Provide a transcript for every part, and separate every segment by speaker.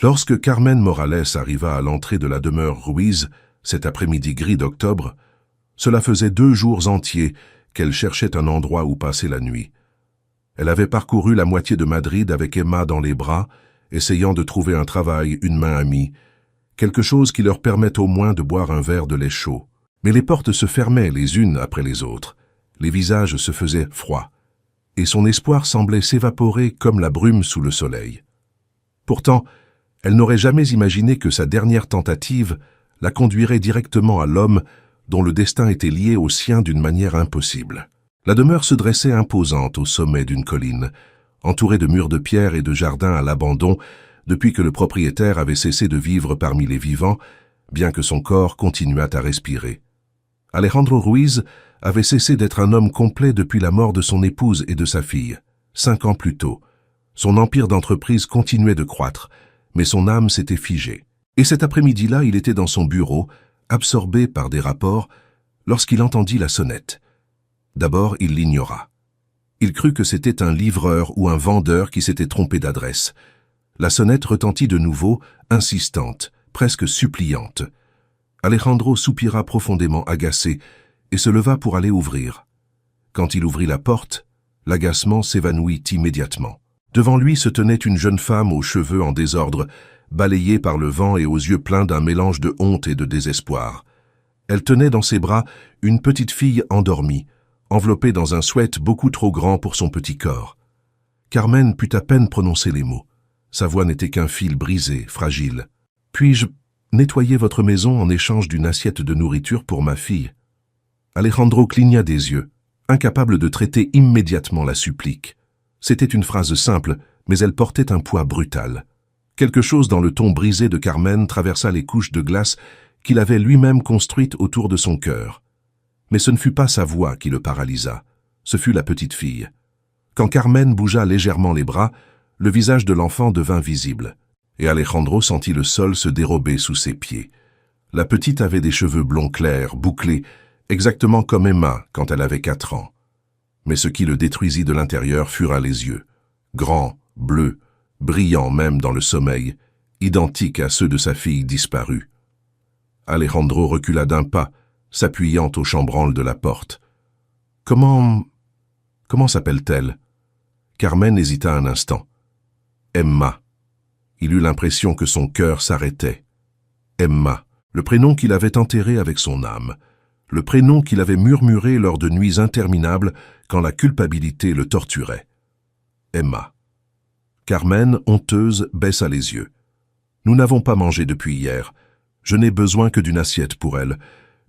Speaker 1: Lorsque Carmen Morales arriva à l'entrée de la demeure Ruiz, cet après-midi gris d'octobre, cela faisait 2 jours entiers qu'elle cherchait un endroit où passer la nuit. Elle avait parcouru la moitié de Madrid avec Emma dans les bras, essayant de trouver un travail, une main amie, quelque chose qui leur permette au moins de boire un verre de lait chaud. Mais les portes se fermaient les unes après les autres, les visages se faisaient froids, et son espoir semblait s'évaporer comme la brume sous le soleil. Pourtant, elle n'aurait jamais imaginé que sa dernière tentative la conduirait directement à l'homme dont le destin était lié au sien d'une manière impossible. La demeure se dressait imposante au sommet d'une colline, entourée de murs de pierre et de jardins à l'abandon depuis que le propriétaire avait cessé de vivre parmi les vivants, bien que son corps continuât à respirer. Alejandro Ruiz avait cessé d'être un homme complet depuis la mort de son épouse et de sa fille, 5 ans plus tôt. Son empire d'entreprise continuait de croître, mais son âme s'était figée. Et cet après-midi-là, il était dans son bureau, absorbé par des rapports, lorsqu'il entendit la sonnette. D'abord, il l'ignora. Il crut que c'était un livreur ou un vendeur qui s'était trompé d'adresse. La sonnette retentit de nouveau, insistante, presque suppliante. Alejandro soupira profondément agacé et se leva pour aller ouvrir. Quand il ouvrit la porte, l'agacement s'évanouit immédiatement. Devant lui se tenait une jeune femme aux cheveux en désordre, balayée par le vent et aux yeux pleins d'un mélange de honte et de désespoir. Elle tenait dans ses bras une petite fille endormie, enveloppée dans un sweat beaucoup trop grand pour son petit corps. Carmen put à peine prononcer les mots. Sa voix n'était qu'un fil brisé, fragile. « Puis-je nettoyer votre maison en échange d'une assiette de nourriture pour ma fille ?» Alejandro cligna des yeux, incapable de traiter immédiatement la supplique. C'était une phrase simple, mais elle portait un poids brutal. Quelque chose dans le ton brisé de Carmen traversa les couches de glace qu'il avait lui-même construites autour de son cœur. Mais ce ne fut pas sa voix qui le paralysa, ce fut la petite fille. Quand Carmen bougea légèrement les bras, le visage de l'enfant devint visible, et Alejandro sentit le sol se dérober sous ses pieds. La petite avait des cheveux blonds clairs, bouclés, exactement comme Emma quand elle avait 4 ans. Mais ce qui le détruisit de l'intérieur fura les yeux, grands, bleus, brillants même dans le sommeil, identiques à ceux de sa fille disparue. Alejandro recula d'un pas, s'appuyant au chambranle de la porte. « Comment s'appelle-t-elle » Carmen hésita un instant. « Emma. » Il eut l'impression que son cœur s'arrêtait. Emma, le prénom qu'il avait enterré avec son âme, le prénom qu'il avait murmuré lors de nuits interminables quand la culpabilité le torturait. Emma. Carmen, honteuse, baissa les yeux. « Nous n'avons pas mangé depuis hier. Je n'ai besoin que d'une assiette pour elle.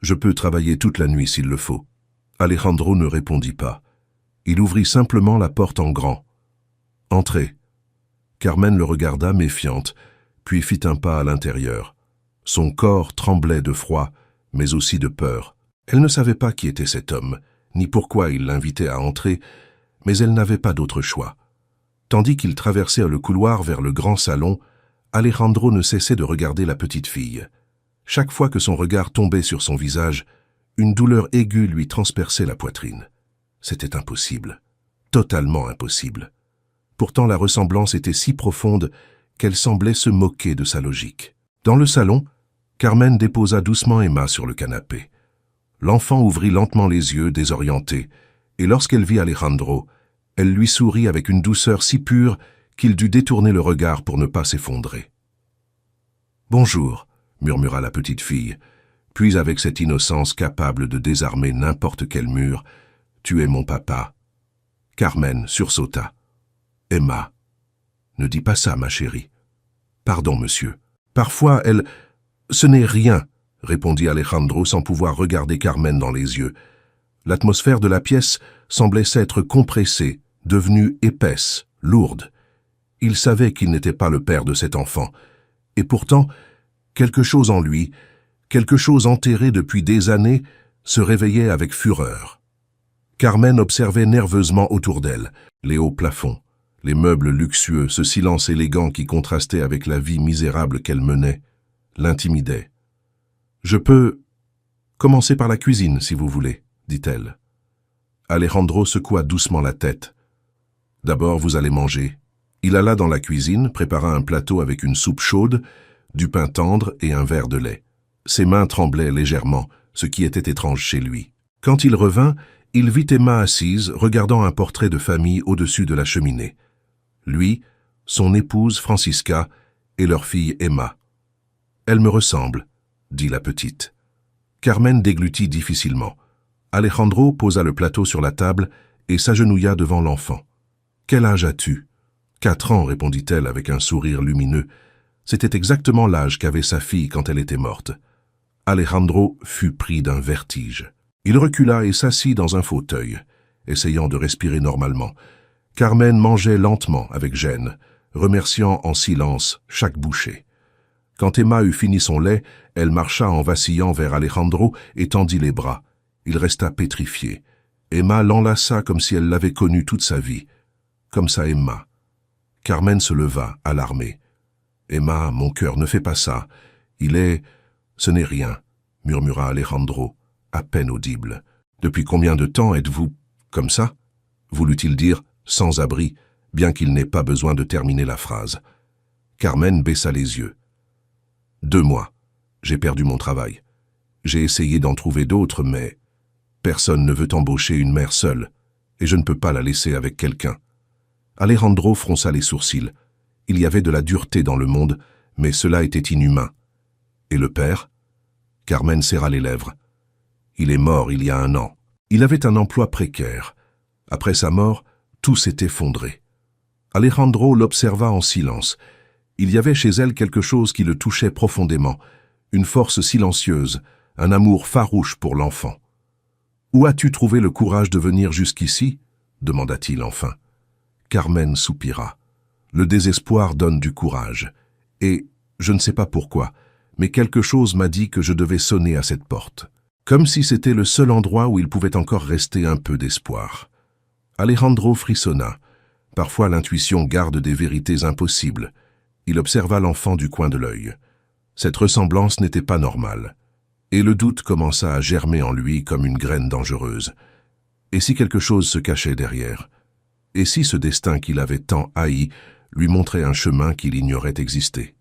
Speaker 1: Je peux travailler toute la nuit s'il le faut. » Alejandro ne répondit pas. Il ouvrit simplement la porte en grand. « Entrez. » Carmen le regarda méfiante, puis fit un pas à l'intérieur. Son corps tremblait de froid, mais aussi de peur. Elle ne savait pas qui était cet homme, ni pourquoi il l'invitait à entrer, mais elle n'avait pas d'autre choix. Tandis qu'ils traversèrent le couloir vers le grand salon, Alejandro ne cessait de regarder la petite fille. Chaque fois que son regard tombait sur son visage, une douleur aiguë lui transperçait la poitrine. C'était impossible, totalement impossible. Pourtant la ressemblance était si profonde qu'elle semblait se moquer de sa logique. Dans le salon, Carmen déposa doucement Emma sur le canapé. L'enfant ouvrit lentement les yeux, désorienté, et lorsqu'elle vit Alejandro, elle lui sourit avec une douceur si pure qu'il dut détourner le regard pour ne pas s'effondrer. « Bonjour », murmura la petite fille, puis avec cette innocence capable de désarmer n'importe quel mur, « Tu es mon papa. » Carmen sursauta. « Emma. » « Ne dis pas ça, ma chérie. »« Pardon, monsieur. Parfois, elle... »« Ce n'est rien, » répondit Alejandro sans pouvoir regarder Carmen dans les yeux. L'atmosphère de la pièce semblait s'être compressée, devenue épaisse, lourde. Il savait qu'il n'était pas le père de cet enfant. Et pourtant, quelque chose en lui, quelque chose enterré depuis des années, se réveillait avec fureur. Carmen observait nerveusement autour d'elle, les hauts plafonds, les meubles luxueux, ce silence élégant qui contrastait avec la vie misérable qu'elle menait, l'intimidait. « Je peux commencer par la cuisine, si vous voulez, » dit-elle. Alejandro secoua doucement la tête. « D'abord, vous allez manger. Il alla dans la cuisine, prépara un plateau avec une soupe chaude, du pain tendre et un verre de lait. Ses mains tremblaient légèrement, ce qui était étrange chez lui. Quand il revint, il vit Emma assise, regardant un portrait de famille au-dessus de la cheminée. Lui, son épouse Francisca et leur fille Emma. « Elle me ressemble », dit la petite. Carmen déglutit difficilement. Alejandro posa le plateau sur la table et s'agenouilla devant l'enfant. « Quel âge as-tu » ? « 4 ans, répondit-elle avec un sourire lumineux. C'était exactement l'âge qu'avait sa fille quand elle était morte. Alejandro fut pris d'un vertige. Il recula et s'assit dans un fauteuil, essayant de respirer normalement. Carmen mangeait lentement avec gêne, remerciant en silence chaque bouchée. Quand Emma eut fini son lait, elle marcha en vacillant vers Alejandro et tendit les bras. Il resta pétrifié. Emma l'enlaça comme si elle l'avait connu toute sa vie. Comme ça, Emma. Carmen se leva, alarmée. « Emma, mon cœur, ne fais pas ça. Il est... Ce n'est rien, » murmura Alejandro, à peine audible. « Depuis combien de temps êtes-vous comme ça ?» voulut-il dire, sans abri, bien qu'il n'ait pas besoin de terminer la phrase. Carmen baissa les yeux. « 2 mois. J'ai perdu mon travail. J'ai essayé d'en trouver d'autres, mais personne ne veut embaucher une mère seule, et je ne peux pas la laisser avec quelqu'un. » Alejandro fronça les sourcils. Il y avait de la dureté dans le monde, mais cela était inhumain. Et le père ? Carmen serra les lèvres. Il est mort il y a 1 an. Il avait un emploi précaire. Après sa mort, tout s'est effondré. Alejandro l'observa en silence. Il y avait chez elle quelque chose qui le touchait profondément, une force silencieuse, un amour farouche pour l'enfant. « Où as-tu trouvé le courage de venir jusqu'ici » demanda-t-il enfin. Carmen soupira. Le désespoir donne du courage. Et, je ne sais pas pourquoi, mais quelque chose m'a dit que je devais sonner à cette porte. Comme si c'était le seul endroit où il pouvait encore rester un peu d'espoir. Alejandro frissonna. Parfois l'intuition garde des vérités impossibles. Il observa l'enfant du coin de l'œil. Cette ressemblance n'était pas normale. Et le doute commença à germer en lui comme une graine dangereuse. Et si quelque chose se cachait derrière ? Et si ce destin qu'il avait tant haï lui montrait un chemin qu'il ignorait exister?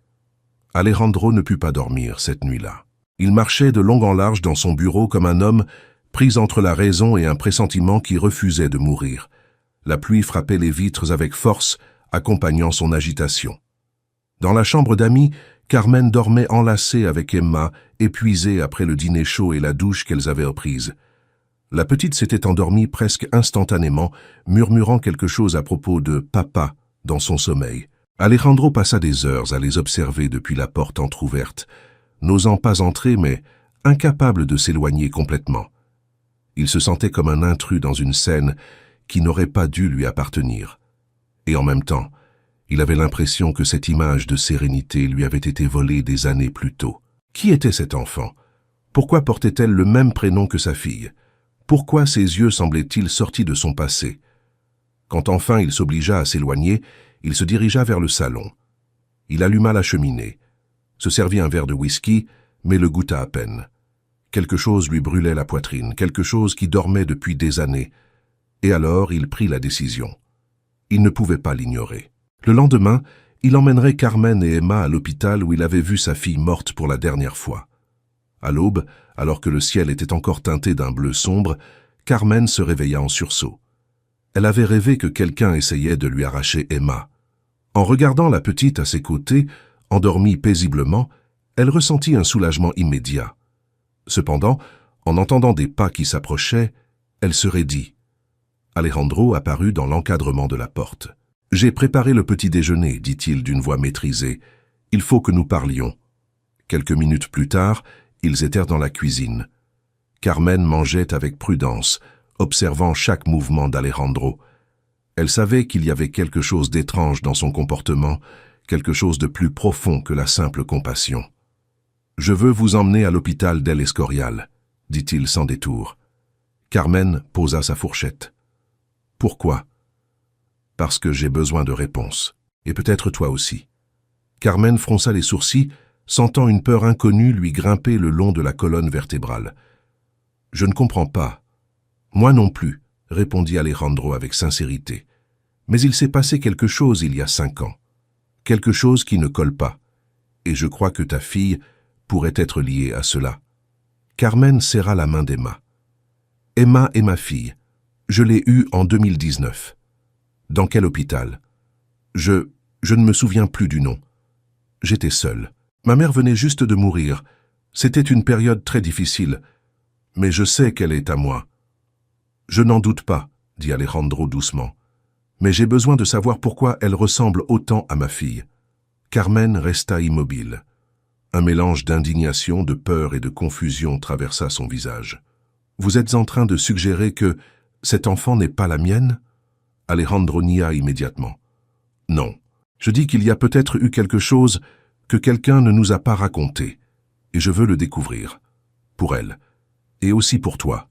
Speaker 1: Alejandro ne put pas dormir cette nuit-là. Il marchait de long en large dans son bureau comme un homme pris entre la raison et un pressentiment qui refusait de mourir. La pluie frappait les vitres avec force, accompagnant son agitation. Dans la chambre d'amis, Carmen dormait enlacée avec Emma, épuisée après le dîner chaud et la douche qu'elles avaient prise. La petite s'était endormie presque instantanément, murmurant quelque chose à propos de « papa » dans son sommeil. Alejandro passa des heures à les observer depuis la porte entr'ouverte, n'osant pas entrer mais incapable de s'éloigner complètement. Il se sentait comme un intrus dans une scène qui n'aurait pas dû lui appartenir. Et en même temps, il avait l'impression que cette image de sérénité lui avait été volée des années plus tôt. Qui était cet enfant? Pourquoi portait-elle le même prénom que sa fille? Pourquoi ses yeux semblaient-ils sortis de son passé? Quand enfin il s'obligea à s'éloigner, il se dirigea vers le salon. Il alluma la cheminée, se servit un verre de whisky, mais le goûta à peine. Quelque chose lui brûlait la poitrine, quelque chose qui dormait depuis des années. Et alors il prit la décision. Il ne pouvait pas l'ignorer. Le lendemain, il emmènerait Carmen et Emma à l'hôpital où il avait vu sa fille morte pour la dernière fois. À l'aube, alors que le ciel était encore teinté d'un bleu sombre, Carmen se réveilla en sursaut. Elle avait rêvé que quelqu'un essayait de lui arracher Emma. En regardant la petite à ses côtés, endormie paisiblement, elle ressentit un soulagement immédiat. Cependant, en entendant des pas qui s'approchaient, elle se raidit. Alejandro apparut dans l'encadrement de la porte. « J'ai préparé le petit déjeuner, dit-il d'une voix maîtrisée. Il faut que nous parlions. » Quelques minutes plus tard, ils étaient dans la cuisine. Carmen mangeait avec prudence, observant chaque mouvement d'Alejandro. Elle savait qu'il y avait quelque chose d'étrange dans son comportement, quelque chose de plus profond que la simple compassion. « Je veux vous emmener à l'hôpital d'El Escorial, » dit-il sans détour. Carmen posa sa fourchette. « Pourquoi ?»« Parce que j'ai besoin de réponses. Et peut-être toi aussi. » Carmen fronça les sourcils, sentant une peur inconnue lui grimper le long de la colonne vertébrale. « Je ne comprends pas. »« Moi non plus, » répondit Alejandro avec sincérité. « Mais il s'est passé quelque chose il y a 5 ans. Quelque chose qui ne colle pas. Et je crois que ta fille pourrait être liée à cela. Carmen serra la main d'Emma. Emma est ma fille. Je l'ai eue en 2019. Dans quel hôpital? Je ne me souviens plus du nom. J'étais seule. Ma mère venait juste de mourir. C'était une période très difficile. Mais je sais qu'elle est à moi. Je n'en doute pas, dit Alejandro doucement. Mais j'ai besoin de savoir pourquoi elle ressemble autant à ma fille. Carmen resta immobile. Un mélange d'indignation, de peur et de confusion traversa son visage. Vous êtes en train de suggérer que cet enfant n'est pas la mienne? Alejandro nia immédiatement. Non. Je dis qu'il y a peut-être eu quelque chose que quelqu'un ne nous a pas raconté, et je veux le découvrir. Pour elle, et aussi pour toi.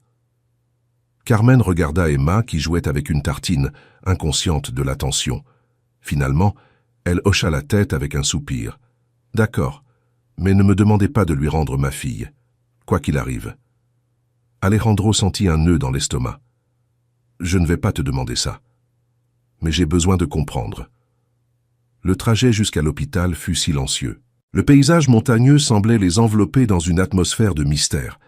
Speaker 1: Carmen regarda Emma qui jouait avec une tartine, inconsciente de l'attention. Finalement, elle hocha la tête avec un soupir. D'accord, mais ne me demandez pas de lui rendre ma fille, quoi qu'il arrive. Alejandro sentit un nœud dans l'estomac. Je ne vais pas te demander ça, mais j'ai besoin de comprendre. Le trajet jusqu'à l'hôpital fut silencieux. Le paysage montagneux semblait les envelopper dans une atmosphère de mystère.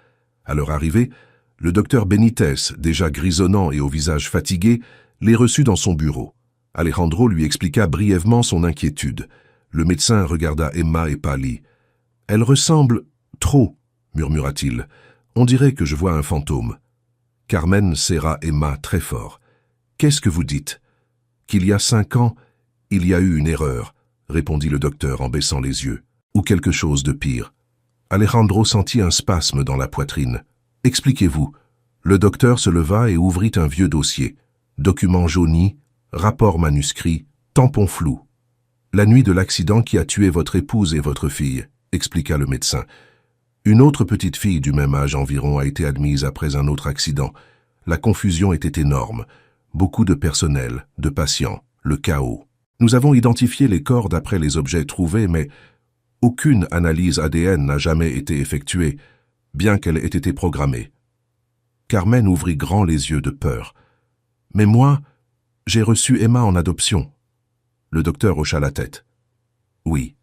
Speaker 1: À leur arrivée, le docteur Benitez, déjà grisonnant et au visage fatigué, les reçut dans son bureau. Alejandro lui expliqua brièvement son inquiétude. Le médecin regarda Emma et pâlit. « Elle ressemble trop, murmura-t-il. On dirait que je vois un fantôme. » Carmen serra Emma très fort. « Qu'est-ce que vous dites? Qu'il y a 5 ans, il y a eu une erreur, répondit le docteur en baissant les yeux. Ou quelque chose de pire. Alejandro sentit un spasme dans la poitrine. « Expliquez-vous. » Le docteur se leva et ouvrit un vieux dossier. Documents jaunis, rapports manuscrits, tampons flous. « La nuit de l'accident qui a tué votre épouse et votre fille, » expliqua le médecin. Une autre petite fille du même âge environ a été admise après un autre accident. La confusion était énorme. Beaucoup de personnel, de patients, le chaos. Nous avons identifié les corps d'après les objets trouvés, mais aucune analyse ADN n'a jamais été effectuée, bien qu'elle ait été programmée. Carmen ouvrit grand les yeux de peur. « Mais moi, j'ai reçu Emma en adoption. » Le docteur hocha la tête. « Oui.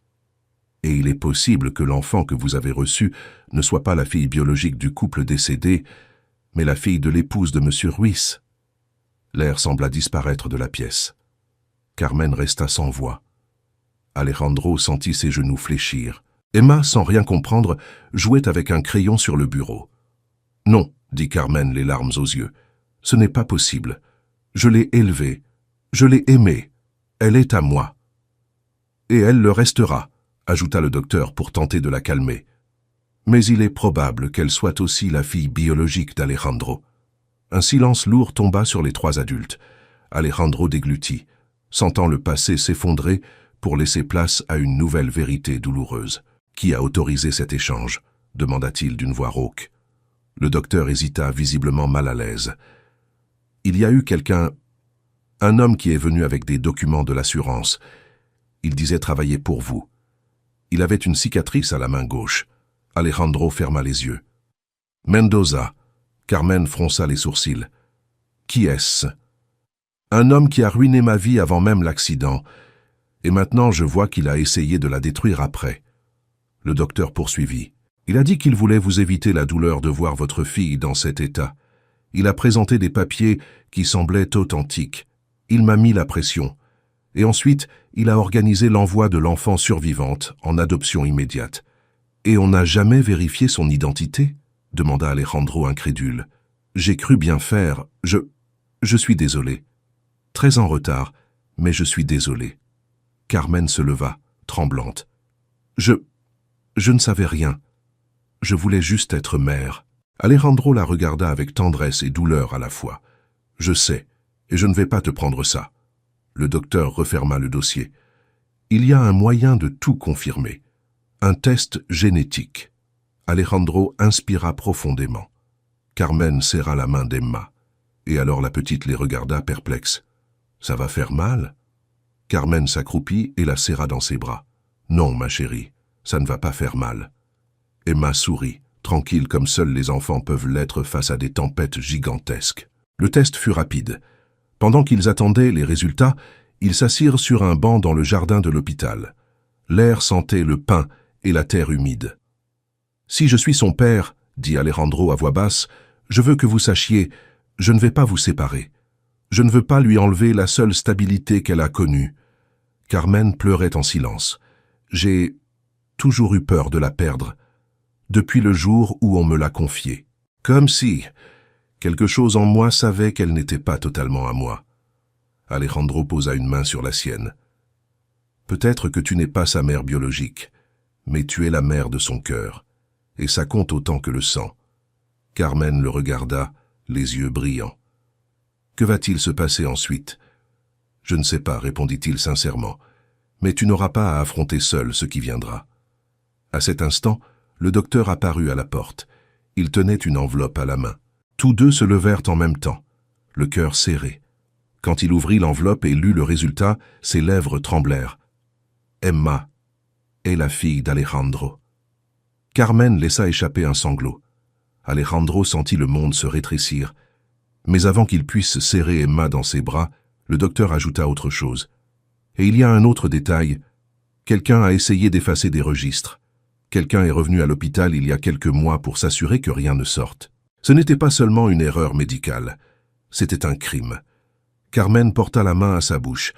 Speaker 1: Et il est possible que l'enfant que vous avez reçu ne soit pas la fille biologique du couple décédé, mais la fille de l'épouse de M. Ruiz. » L'air sembla disparaître de la pièce. Carmen resta sans voix. Alejandro sentit ses genoux fléchir. Emma, sans rien comprendre, jouait avec un crayon sur le bureau. « Non, » dit Carmen, les larmes aux yeux. « Ce n'est pas possible. Je l'ai élevée. Je l'ai aimée. Elle est à moi. » « Et elle le restera, » ajouta le docteur pour tenter de la calmer. « Mais il est probable qu'elle soit aussi la fille biologique d'Alejandro. » Un silence lourd tomba sur les 3 adultes. Alejandro déglutit, sentant le passé s'effondrer pour laisser place à une nouvelle vérité douloureuse. « Qui a autorisé cet échange ?» demanda-t-il d'une voix rauque. Le docteur hésita, visiblement mal à l'aise. « Il y a eu quelqu'un, un homme qui est venu avec des documents de l'assurance. Il disait travailler pour vous. Il avait une cicatrice à la main gauche. » Alejandro ferma les yeux. « Mendoza. » Carmen fronça les sourcils. « Qui est-ce ?»« Un homme qui a ruiné ma vie avant même l'accident. Et maintenant je vois qu'il a essayé de la détruire après. » Le docteur poursuivit. « Il a dit qu'il voulait vous éviter la douleur de voir votre fille dans cet état. Il a présenté des papiers qui semblaient authentiques. Il m'a mis la pression. Et ensuite, il a organisé l'envoi de l'enfant survivante en adoption immédiate. Et on n'a jamais vérifié son identité ?» demanda Alejandro incrédule. « J'ai cru bien faire. Je suis désolé. Très en retard, mais je suis désolé. » Carmen se leva, tremblante. « Je ne savais rien. Je voulais juste être mère. » Alejandro la regarda avec tendresse et douleur à la fois. « Je sais, et je ne vais pas te prendre ça. » Le docteur referma le dossier. « Il y a un moyen de tout confirmer. Un test génétique. » Alejandro inspira profondément. Carmen serra la main d'Emma. Et alors la petite les regarda perplexe. « Ça va faire mal ?» Carmen s'accroupit et la serra dans ses bras. « Non, ma chérie, ça ne va pas faire mal. » Emma sourit, tranquille comme seuls les enfants peuvent l'être face à des tempêtes gigantesques. Le test fut rapide. Pendant qu'ils attendaient les résultats, ils s'assirent sur un banc dans le jardin de l'hôpital. L'air sentait le pin et la terre humide. « Si je suis son père, dit Alejandro à voix basse, je veux que vous sachiez, je ne vais pas vous séparer. Je ne veux pas lui enlever la seule stabilité qu'elle a connue. » Carmen pleurait en silence. « J'ai toujours eu peur de la perdre, depuis le jour où on me l'a confiée. Comme si quelque chose en moi savait qu'elle n'était pas totalement à moi. » Alejandro posa une main sur la sienne. « Peut-être que tu n'es pas sa mère biologique, mais tu es la mère de son cœur, et ça compte autant que le sang. » Carmen le regarda, les yeux brillants. « Que va-t-il se passer ensuite ? » « Je ne sais pas, répondit-il sincèrement, mais tu n'auras pas à affronter seul ce qui viendra. » À cet instant, le docteur apparut à la porte. Il tenait une enveloppe à la main. Tous deux se levèrent en même temps, le cœur serré. Quand il ouvrit l'enveloppe et lut le résultat, ses lèvres tremblèrent. Emma est la fille d'Alejandro. Carmen laissa échapper un sanglot. Alejandro sentit le monde se rétrécir. Mais avant qu'il puisse serrer Emma dans ses bras, le docteur ajouta autre chose. Et il y a un autre détail. Quelqu'un a essayé d'effacer des registres. Quelqu'un est revenu à l'hôpital il y a quelques mois pour s'assurer que rien ne sorte. Ce n'était pas seulement une erreur médicale. C'était un crime. Carmen porta la main à sa bouche.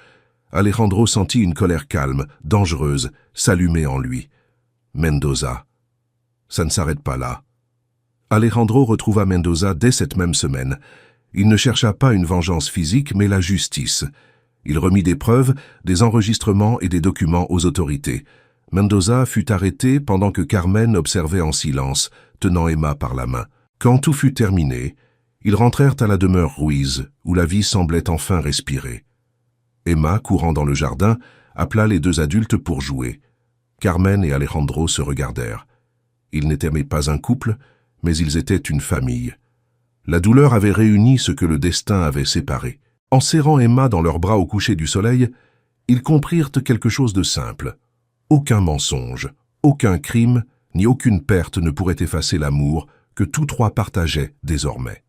Speaker 1: Alejandro sentit une colère calme, dangereuse, s'allumer en lui. Mendoza. Ça ne s'arrête pas là. Alejandro retrouva Mendoza dès cette même semaine. Il ne chercha pas une vengeance physique, mais la justice. Il remit des preuves, des enregistrements et des documents aux autorités. Mendoza fut arrêté pendant que Carmen observait en silence, tenant Emma par la main. Quand tout fut terminé, ils rentrèrent à la demeure Ruiz, où la vie semblait enfin respirer. Emma, courant dans le jardin, appela les deux adultes pour jouer. Carmen et Alejandro se regardèrent. Ils n'étaient pas un couple, mais ils étaient une famille. La douleur avait réuni ce que le destin avait séparé. En serrant Emma dans leurs bras au coucher du soleil, ils comprirent quelque chose de simple. Aucun mensonge, aucun crime, ni aucune perte ne pourrait effacer l'amour que tous trois partageaient désormais.